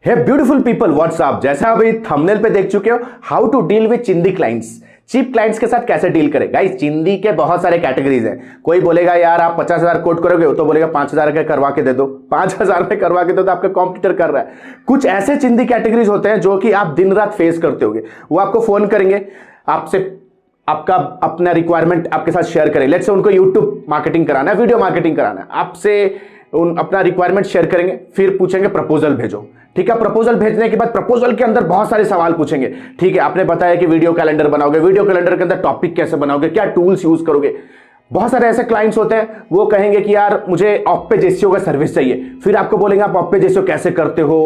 हे beautiful people WhatsApp, जैसा अभी thumbnail पे देख चुके हो, हाउ टू डील विद चिंदी क्लाइंट्स। चीप क्लाइंट्स के साथ कैसे डील करें। गाइस, चिंदी के बहुत सारे कैटेगरीज हैं। कोई बोलेगा यार आप 50,000 कोट करोगे, तो बोलेगा 5,000 का करवा के दे दो। 5,000 में करवा के दो तो आपका कॉम्पिटिटर कर रहा है। कुछ ऐसे चिंदी कैटेगरीज होते हैं जो कि आप दिन रात फेस करते होगे। वो आपको फोन करेंगे, आपसे आपका अपना रिक्वायरमेंट आपके साथ शेयर करें। लेट्स से उनको यूट्यूब मार्केटिंग कराना है, वीडियो मार्केटिंग कराना है, आपसे अपना रिक्वायरमेंट शेयर करेंगे, फिर पूछेंगे प्रपोजल भेजो। ठीक है, प्रपोजल भेजने के बाद प्रपोजल के अंदर बहुत सारे सवाल पूछेंगे। ठीक है, आपने बताया कि वीडियो कैलेंडर बनाओगे, वीडियो कैलेंडर के अंदर टॉपिक कैसे बनाओगे, क्या टूल्स यूज करोगे। बहुत सारे ऐसे क्लाइंट्स होते हैं, वो कहेंगे कि यार मुझे ऑफ पेज एसईओ का सर्विस चाहिए। फिर आपको बोलेंगे आप ऑफ पेज एसईओ कैसे करते हो,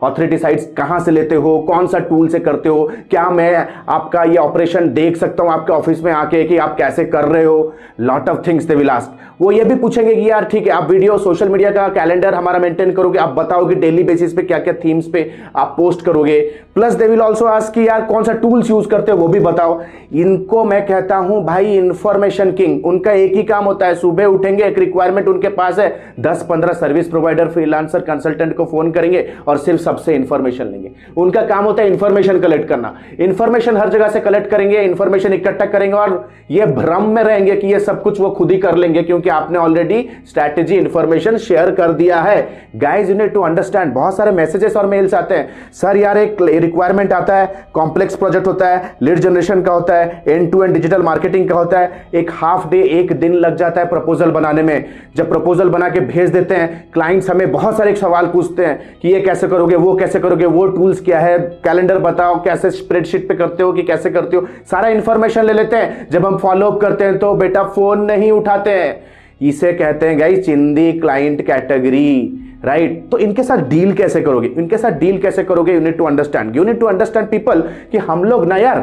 ऑथोरिटी साइट्स कहां से लेते हो, कौन सा टूल से करते हो, क्या मैं आपका ये ऑपरेशन देख सकता हूं आपके ऑफिस में आके कि आप कैसे कर रहे हो। Lot of things they will ask. वो ये भी पूछेंगे कि यार ठीक है, आप वीडियो सोशल मीडिया का कैलेंडर हमारा मेंटेन करोगे, आप बताओगे डेली बेसिस पे क्या क्या थीम्स पे आप पोस्ट करोगे। Plus they will also ask कि यार कौन सा टूल्स यूज करते हो वो भी बताओ। इनको मैं कहता हूं भाई इंफॉर्मेशन किंग। उनका एक ही काम होता है, सुबह उठेंगे, एक रिक्वायरमेंट उनके पास है, 10-15 सर्विस प्रोवाइडर, फ्रीलांसर, कंसल्टेंट को फोन करेंगे और सिर्फ सबसे इंफॉर्मेशन लेंगे। उनका काम होता है इंफॉर्मेशन कलेक्ट करना। इंफॉर्मेशन हर जगह से कलेक्ट करेंगे, इंफॉर्मेशन इकट्ठा करेंगे और ये भ्रम में रहेंगे कि ये सब कुछ वो खुद ही कर लेंगे, क्योंकि आपने ऑलरेडी स्ट्रैटेजी इंफॉर्मेशन शेयर कर दिया है। Guys, you need to understand. बहुत सारे मैसेजेस और मेल्स आते हैं, सर यार एक रिक्वायरमेंट आता है, कॉम्प्लेक्स प्रोजेक्ट होता है, लीड जनरेशन का होता है, end to end digital marketing का होता है, एक हाफ डे एक दिन लग जाता है प्रपोजल बनाने में। जब प्रपोजल बना के भेज देते हैं, क्लाइंट्स हमें बहुत सारे सवाल पूछते हैं कि ये कैसे करोगे, वो कैसे करोगे, वो टूल्स क्या है, कैलेंडर बताओ, कैसे स्प्रेडशीट पे करते हो कि कैसे करते हो, सारा इंफॉर्मेशन ले लेते हैं। जब हम फॉलो अप करते हैं तो बेटा फोन नहीं उठाते हैं। इसे कहते हैं गाइस चिंदी क्लाइंट कैटेगरी, राइट। तो इनके साथ डील कैसे करोगे, इनके साथ डील कैसे करोगे, you need to understand. You need to understand people कि हम लोग ना यार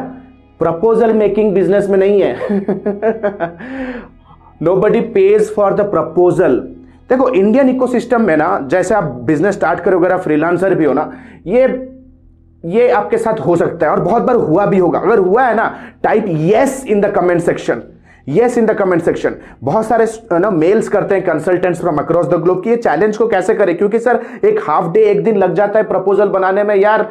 प्रपोजल मेकिंग बिजनेस में नहीं है। Nobody pays for the proposal। देखो इंडियन इकोसिस्टम में ना, जैसे आप बिजनेस स्टार्ट करोगे, अगर आप फ्रीलांसर भी हो ना, ये आपके साथ हो सकता है और बहुत बार हुआ भी होगा। अगर हुआ है ना, type yes in the comment section, yes in the comment section. बहुत सारे ना मेल्स करते हैं consultants from across the globe कि ये चैलेंज को कैसे करें, क्योंकि सर एक हाफ डे एक दिन लग जाता है प्रपोजल बनाने में। यार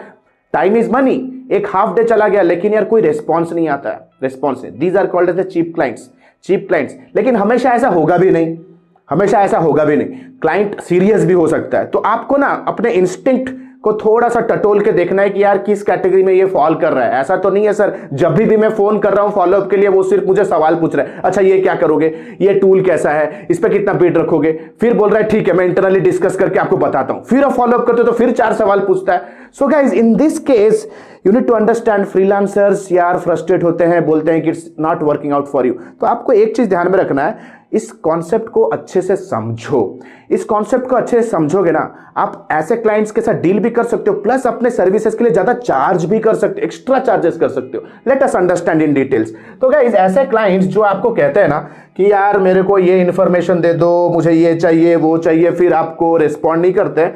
टाइम इज मनी, एक हाफ डे चला गया लेकिन यार कोई रिस्पॉन्स नहीं आता है, रिस्पॉन्स नहीं। These are called as the cheap clients, cheap clients. लेकिन हमेशा ऐसा होगा भी नहीं, हमेशा ऐसा होगा भी नहीं। क्लाइंट सीरियस भी हो सकता है। तो आपको ना अपने इंस्टिंक्ट को थोड़ा सा टटोल के देखना है कि यार किस कैटेगरी में ये फॉल कर रहा है। ऐसा तो नहीं है सर जब भी मैं फोन कर रहा हूं फॉलोअप के लिए वो सिर्फ मुझे सवाल पूछ रहा है, अच्छा ये क्या करोगे, ये टूल कैसा है, इस पे कितना बिड रखोगे, फिर बोल रहा है ठीक है मैं इंटरनली डिस्कस करके आपको बताता हूं, फिर आप फॉलोअप करते हो तो फिर 4 सवाल पूछता है। So guys in this case you need to understand, freelancers यार फ्रस्ट्रेट होते हैं, बोलते हैं कि it's not working out for you. तो आपको एक चीज ध्यान में रखना है, इस कॉन्सेप्ट को अच्छे से समझो। इस कॉन्सेप्ट को अच्छे से समझोगे ना, आप ऐसे क्लाइंट्स के साथ डील भी कर सकते हो, प्लस अपने सर्विसेज के लिए ज्यादा चार्ज भी कर सकते हो, एक्स्ट्रा चार्जेस कर सकते हो। Let us understand in details. तो गाइस ऐसे क्लाइंट्स जो आपको कहते हैं ना कि यार मेरे को ये इंफॉर्मेशन दे दो, मुझे ये चाहिए वो चाहिए, फिर आपको रिस्पॉन्ड नहीं करते,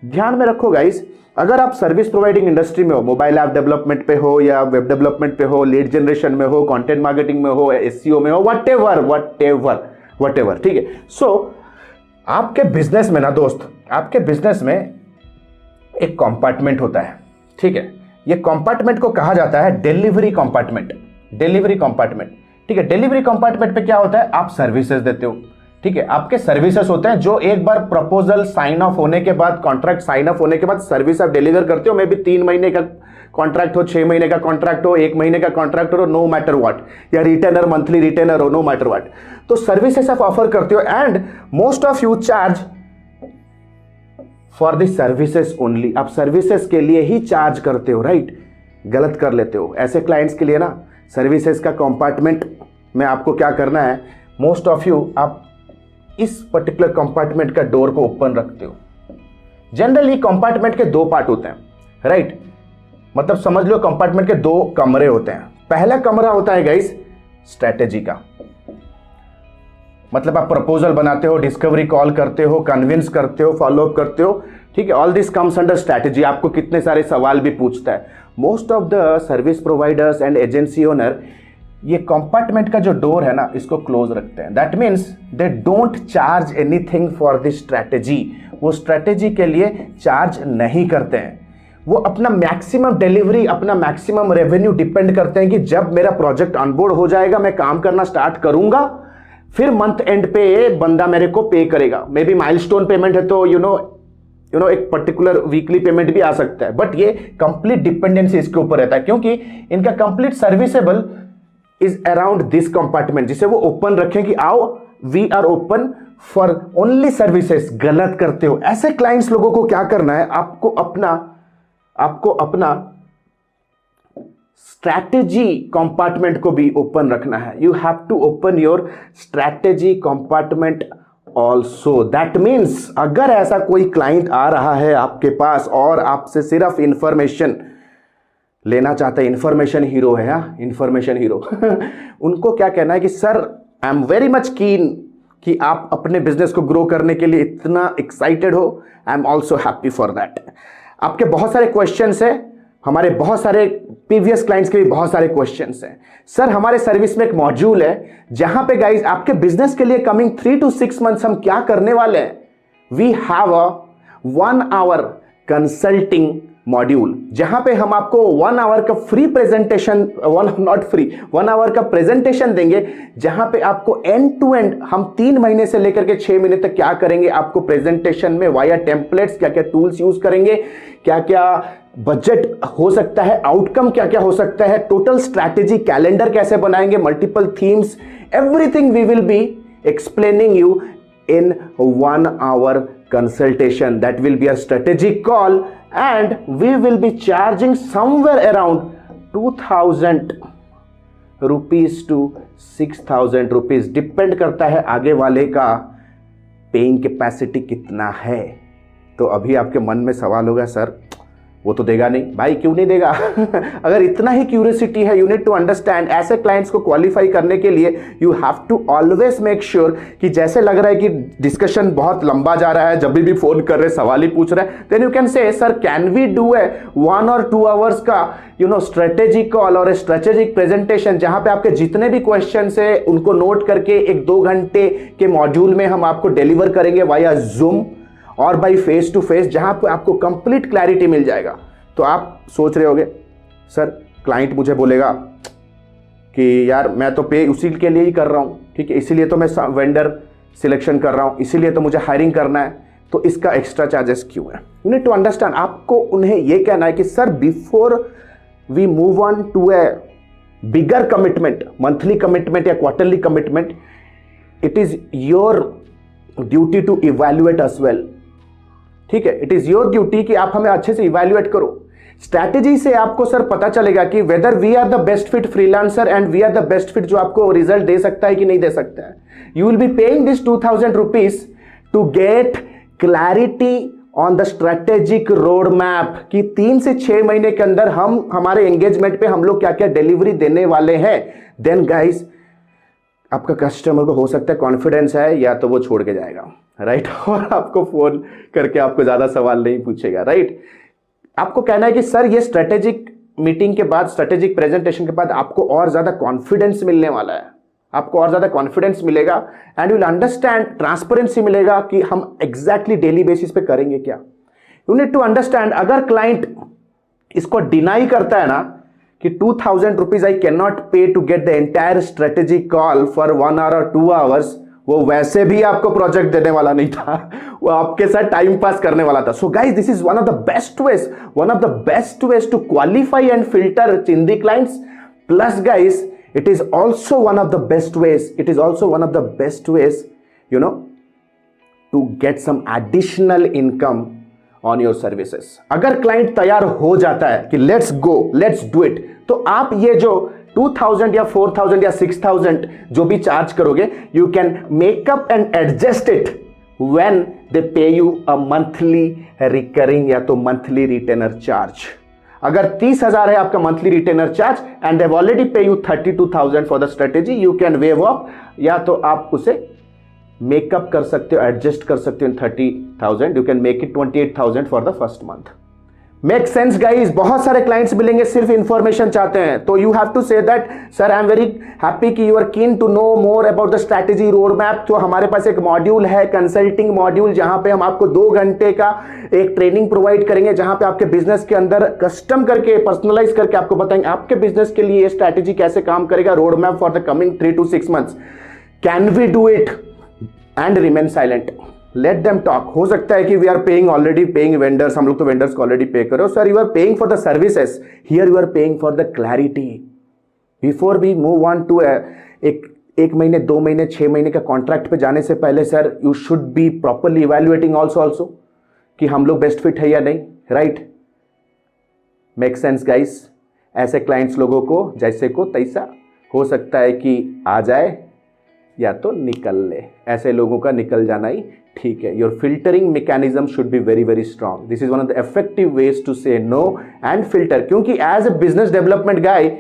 ध्यान में रखो गाइस, अगर आप सर्विस प्रोवाइडिंग इंडस्ट्री में हो, मोबाइल ऐप डेवलपमेंट पे हो या वेब डेवलपमेंट पे हो, लीड जनरेशन में हो, कंटेंट मार्केटिंग में हो, एसईओ में हो, व्हाटएवर, ठीक है। सो आपके बिजनेस में ना दोस्त, आपके बिजनेस में एक कंपार्टमेंट होता है, ठीक है। ये कंपार्टमेंट को कहा जाता है डिलीवरी कंपार्टमेंट, डिलीवरी कंपार्टमेंट, ठीक है। डिलीवरी कंपार्टमेंट पे क्या होता है, आप सर्विसेज देते हो, ठीक है। आपके सर्विसेज होते हैं जो एक बार प्रपोजल साइन ऑफ होने के बाद, कॉन्ट्रैक्ट साइन ऑफ होने के बाद सर्विस आप डिलीवर करते हो। मे बी 3 महीने का कॉन्ट्रैक्ट हो, 6 महीने का कॉन्ट्रैक्ट हो, 1 महीने का कॉन्ट्रैक्ट हो, नो मैटर व्हाट, या रिटेनर, मंथली रिटेनर हो, नो मैटर व्हाट। तो सर्विसेज आप ऑफर करते हो and most of you charge for the services only. आप सर्विसेज के लिए ही चार्ज करते हो, राइट। गलत कर लेते हो। ऐसे क्लाइंट्स के लिए ना सर्विसेज का कंपार्टमेंट में आपको क्या करना है, मोस्ट ऑफ यू आप इस पर्टिकुलर कंपार्टमेंट का डोर को ओपन रखते हो। जनरली कंपार्टमेंट के 2 पार्ट होते हैं, राइट। मतलब समझ लो कंपार्टमेंट के 2 कमरे होते हैं। पहला कमरा होता है गाइस स्ट्रैटेजी का, मतलब आप प्रपोजल बनाते हो, डिस्कवरी कॉल करते हो, कन्विंस करते हो, फॉलोअप करते हो, ठीक है। All this comes under strategy. आपको कितने सारे सवाल भी पूछता है। Most of the service providers and agency owner ये कंपार्टमेंट का जो डोर है ना, इसको क्लोज रखते हैं। That means they don't charge anything for this strategy. वो स्ट्रेटेजी के लिए चार्ज नहीं करते हैं। वो अपना मैक्सिमम डिलीवरी, अपना मैक्सिमम रेवेन्यू डिपेंड करते हैं कि जब मेरा प्रोजेक्ट ऑनबोर्ड हो जाएगा, मैं काम करना स्टार्ट करूंगा, फिर मंथ एंड पे बंदा मेरे को पे करेगा। मे बी माइलस्टोन पेमेंट है तो यू नो एक पर्टिकुलर वीकली पेमेंट भी आ सकता है, बट ये कंप्लीट डिपेंडेंसी इसके ऊपर रहता है, क्योंकि इनका complete serviceable is around this compartment, जिसे वो ओपन रखें कि आओ we are open for only services. गलत करते हो ऐसे क्लाइंट्स लोगों को क्या करना है, आपको अपना स्ट्रैटेजी कंपार्टमेंट को भी ओपन रखना है। You have to open your strategy compartment also. That means अगर ऐसा कोई क्लाइंट आ रहा है आपके पास और आपसे सिर्फ इंफॉर्मेशन लेना चाहता है, इंफॉर्मेशन हीरो है, हाँ इंफॉर्मेशन हीरो उनको क्या कहना है कि sir I am very much कीन कि आप अपने बिजनेस को ग्रो करने के लिए इतना एक्साइटेड हो, I am also happy for that. आपके बहुत सारे क्वेश्चंस हैं, हमारे बहुत सारे प्रीवियस क्लाइंट्स के भी बहुत सारे क्वेश्चंस हैं। सर हमारे सर्विस में एक मॉड्यूल है जहां पे गाइस आपके बिजनेस के लिए कमिंग 3 to 6 मंथ्स हम क्या करने वाले हैं। We have a 1 hour consulting module, जहां पे हम आपको 1 hour का फ्री प्रेजेंटेशन, 1 hour का प्रेजेंटेशन देंगे, जहां पे आपको एंड टू एंड हम 3 महीने से लेकर के 6 महीने तक क्या करेंगे, आपको प्रेजेंटेशन में वाया टेम्पलेट्स, क्या क्या टूल्स यूज करेंगे, क्या क्या बजट हो सकता है, आउटकम क्या क्या हो सकता है, टोटल स्ट्रैटेजी कैलेंडर कैसे बनाएंगे, multiple themes, everything we will be explaining you in 1 hour consultation. That will be a strategic call and we will be charging somewhere around 2000 rupees to 6000 rupees. Depend करता है आगे वाले का paying capacity कितना है। तो अभी आपके मन में सवाल होगा सर वो तो देगा नहीं। भाई क्यों नहीं देगा अगर इतना ही क्यूरियोसिटी है, यू नीड टू अंडरस्टैंड। ऐसे क्लाइंट्स को क्वालिफाई करने के लिए you have to always make sure कि जैसे लग रहा है कि डिस्कशन बहुत लंबा जा रहा है, जब भी फोन कर रहे सवाल ही पूछ रहे हैं, then you can say sir can we do a 1 or 2 hours का स्ट्रेटेजिक कॉल और स्ट्रेटेजिक प्रेजेंटेशन, जहां पे आपके जितने भी क्वेश्चन है उनको नोट करके 1-2 घंटे के मॉड्यूल में हम आपको डिलीवर करेंगे वाया जूम और बाई फेस टू फेस, जहां पे आपको कंप्लीट क्लैरिटी मिल जाएगा। तो आप सोच रहे होगे सर क्लाइंट मुझे बोलेगा कि यार मैं तो पे उसी के लिए ही कर रहा हूं, ठीक है, इसीलिए तो मैं वेंडर सिलेक्शन कर रहा हूं, इसीलिए तो मुझे हायरिंग करना है, तो इसका एक्स्ट्रा चार्जेस क्यों है। You need to understand. आपको उन्हें यह कहना है कि sir before we move on to a bigger commitment, monthly commitment या quarterly commitment, it is your duty to evaluate us well. ठीक है, इट इज योर ड्यूटी कि आप हमें अच्छे से इवैल्यूएट करो। स्ट्रैटेजी से आपको सर पता चलेगा कि whether we are the best fit freelancer and we are the best fit जो आपको रिजल्ट दे सकता है कि नहीं दे सकता है। You will be paying this 2000 rupees to get clarity on the strategic road map कि 3 से 6 महीने के अंदर हम हमारे एंगेजमेंट पे हम लोग क्या क्या डिलीवरी देने वाले हैं। देन गाइस आपका कस्टमर को हो सकता है कॉन्फिडेंस है या तो वो छोड़ के जाएगा, राइट और आपको फोन करके आपको ज्यादा सवाल नहीं पूछेगा, राइट। आपको कहना है कि सर ये स्ट्रेटेजिक मीटिंग के बाद, स्ट्रेटेजिक प्रेजेंटेशन के बाद आपको और ज्यादा कॉन्फिडेंस मिलने वाला है, आपको और ज्यादा कॉन्फिडेंस मिलेगा and you will understand, transparency मिलेगा कि हम एग्जैक्टली डेली बेसिस पे करेंगे क्या। You need to understand. अगर क्लाइंट इसको डिनाई करता है ना कि 2000 rupees I can not pay to get the entire strategic call for 1 hour or 2 hours, वो वैसे भी आपको प्रोजेक्ट देने वाला नहीं था, वो आपके साथ टाइम पास करने वाला था। So guys this is one of the best ways to qualify and filter चिंदी clients. Plus guys it is also one of the best ways to get some additional income on your services। अगर client तैयार हो जाता है कि let's do it, तो आप ये जो 2000 या 4000 या 6000 जो भी चार्ज करोगे, you can make up and adjust it when they पे यू अ मंथली रिकरिंग या तो मंथली रिटेनर चार्ज। अगर 30,000 है आपका monthly retainer charge and they already pay you 32,000 for the strategy, you can waive off, या तो आप उसे मेकअप कर सकते हो, एडजस्ट कर सकते हो in 30,000, you can make it 28,000 for the first month. Make sense guys. बहुत सारे क्लाइंट्स मिलेंगे सिर्फ इंफॉर्मेशन चाहते हैं, तो you have to say that sir I am very happy कि you are keen to know more about the strategy road map. तो हमारे पास एक मॉड्यूल है, कंसल्टिंग मॉड्यूल, जहां पे हम आपको 2 घंटे का एक ट्रेनिंग प्रोवाइड करेंगे, जहां पे आपके बिजनेस के अंदर कस्टम करके, पर्सनलाइज करके आपको बताएंगे आपके बिजनेस के लिए ये स्ट्रैटेजी कैसे काम करेगा, road map for the coming 3 to 6 months। Can we do it and remain silent, let them talk. हो सकता है कि we are paying, already paying vendors, हम लोग तो वेंडर्स को ऑलरेडी पे करो। Sir you are paying for the services, here you are paying for the clarity. Before we move on to एक महीने, 2 महीने, 6 महीने का कॉन्ट्रैक्ट पे जाने से पहले sir you should be properly evaluating also कि हम लोग बेस्ट फिट है या नहीं, राइट? Make sense guys. ऐसे क्लाइंट्स लोगों को जैसे को तैसा, हो सकता है कि आ जाए या तो निकल ले, ऐसे लोगों का निकल जाना ही ठीक है। Your filtering mechanism should be very very strong. This is one of the effective ways to say no and filter. क्योंकि as a business development guy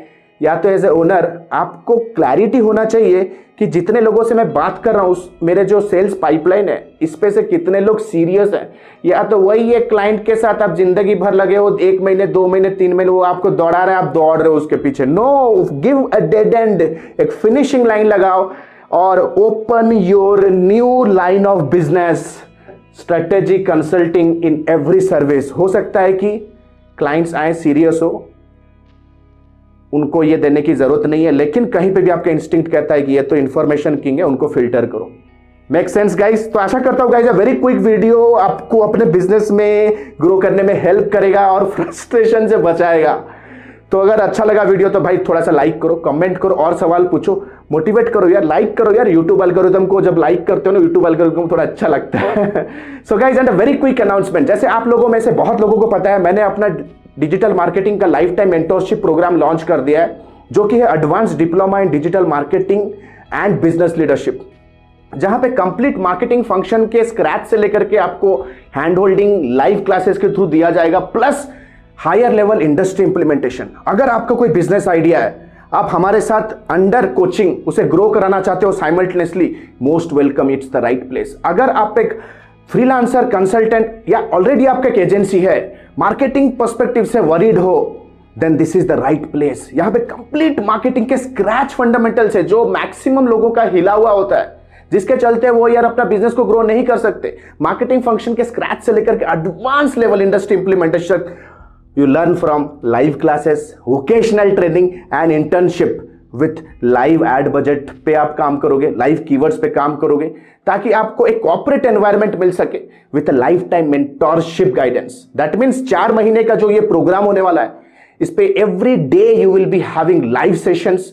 या तो एज ए ओनर आपको क्लैरिटी होना चाहिए कि जितने लोगों से मैं बात कर रहा हूं, मेरे जो सेल्स पाइपलाइन है इस पे से कितने लोग सीरियस हैं, या तो वही एक क्लाइंट के साथ आप जिंदगी भर लगे हो, 1 महीने, 2 महीने, 3 महीने वो आपको दौड़ा रहे हैं, आप दौड़ रहे हो उसके पीछे। No, give a dead end, एक फिनिशिंग लाइन लगाओ और open your new line of business, strategy consulting in every service. हो सकता है कि क्लाइंट्स आए सीरियस हो, उनको ये देने की जरूरत नहीं है, लेकिन कहीं पे भी आपका इंस्टिंक्ट कहता है कि ये तो इंफॉर्मेशन किंग है, उनको फिल्टर करो। Make sense guys? तो आशा करता हूं गाइस वेरी क्विक वीडियो आपको अपने बिजनेस में ग्रो करने में हेल्प करेगा और फ्रस्ट्रेशन से बचाएगा। तो अगर अच्छा लगा वीडियो तो भाई थोड़ा सा लाइक करो, कमेंट करो और सवाल पूछो, मोटिवेट करो यार, लाइक करो यार। यूट्यूब एल्गोरिथम को जब लाइक करते हो ना, यूट्यूब एल्गोरिथम को थोड़ा अच्छा लगता है। So guys and a very quick announcement, जैसे आप लोगों में से बहुत लोगों को पता है, मैंने अपना डिजिटल मार्केटिंग का life time mentorship program launch कर दिया है, जो कि है advance diploma in digital marketing and business leadership, जहां पे कंप्लीट मार्केटिंग फंक्शन के स्क्रैच से लेकर के आपको हैंड होल्डिंग लाइव क्लासेस के थ्रू दिया जाएगा, plus higher level industry implementation. अगर आपका कोई बिजनेस आइडिया है, आप हमारे साथ अंडर कोचिंग उसे ग्रो कराना चाहते हो simultaneously, most welcome, it's the right place. अगर आप एक फ्रीलांसर, कंसल्टेंट या ऑलरेडी आपका एक एजेंसी है, मार्केटिंग पर्सपेक्टिव से वरीड हो, then this is the right place. यहां पे कंप्लीट मार्केटिंग के स्क्रैच फंडामेंटल्स है जो मैक्सिमम लोगों का हिला हुआ होता है, जिसके चलते वो यार अपना बिजनेस को ग्रो नहीं कर सकते। मार्केटिंग फंक्शन के स्क्रैच से लेकर के advance level industry implementation you learn from live classes, vocational training and internship with live ad budget पे आप काम करोगे, live keywords पे काम करोगे, ताकि आपको एक corporate environment मिल सके with a lifetime mentorship guidance। That means 4 महीने का जो ये प्रोग्राम होने वाला है, इस पे every day you will be having live sessions,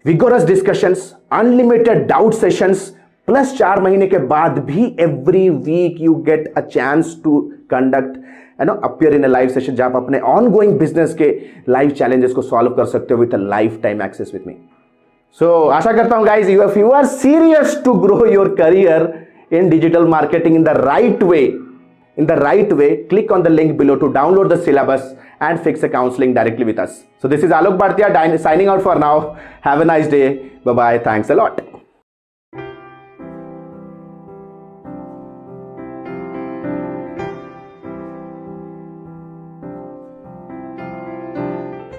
vigorous discussions, unlimited doubt sessions, plus 4 महीने के बाद भी every week you get a chance to conduct appear in a live session, जहां आप अपने ongoing business के live challenges को solve कर सकते हो with a lifetime access with me। So आशा करता हूं guys, if you are serious to grow your career in digital marketing in the right way, click on the link below to download the syllabus and fix a counseling directly with us। So this is Alok Bhartiya signing out for now. Have a nice day. Bye bye. Thanks a lot.